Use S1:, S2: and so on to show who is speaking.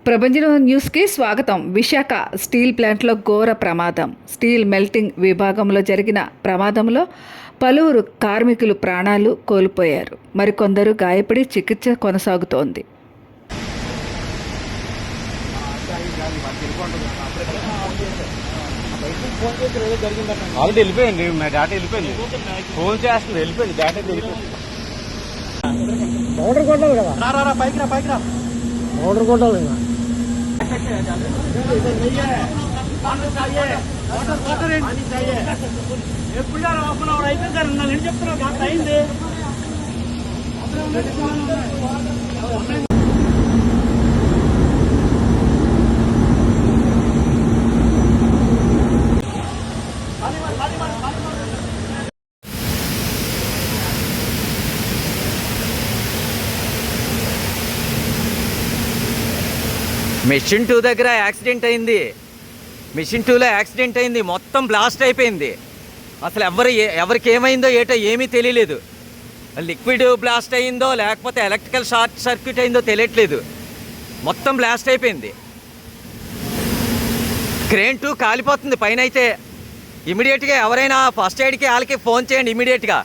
S1: ప్రభంజనం న్యూస్కి స్వాగతం. విశాఖ స్టీల్ ప్లాంట్లో ఘోర ప్రమాదం. స్టీల్ మెల్టింగ్ విభాగంలో జరిగిన ప్రమాదంలో పలువురు కార్మికులు ప్రాణాలు కోల్పోయారు. మరికొందరు గాయపడి చికిత్స కొనసాగుతోంది.
S2: ఆల్రెడీ వెళ్ళిపోయింది, డేటా వెళ్ళిపోయింది, ఫోన్ చేస్తుంది, వెళ్ళిపోయింది, డేటా వెళ్ళిపోయింది.
S3: పౌడర్ కొట్టాలి కదా, పైకి రా పౌడర్ కొట్టాలి కదా.
S2: ఎప్పుడు హాఫ్ అన్ అవర్ అయిపోయింది సార్, నేను చెప్తున్నా గంట అయింది.
S4: మెషిన్ 2 దగ్గర యాక్సిడెంట్ అయింది. మెషిన్ 2లో యాక్సిడెంట్ అయింది, మొత్తం బ్లాస్ట్ అయిపోయింది. అసలు ఎవరికి ఏమైందో ఏటో ఏమీ తెలియలేదు. లిక్విడ్ బ్లాస్ట్ అయిందో లేకపోతే ఎలక్ట్రికల్ షార్ట్ సర్క్యూట్ అయిందో తెలియట్లేదు. మొత్తం బ్లాస్ట్ అయిపోయింది. క్రేన్ 2 కాలిపోతుంది పైన. అయితే ఇమీడియట్గా ఎవరైనా ఫస్ట్ ఎయిడ్కి వాళ్ళకి ఫోన్ చేయండి ఇమీడియట్గా.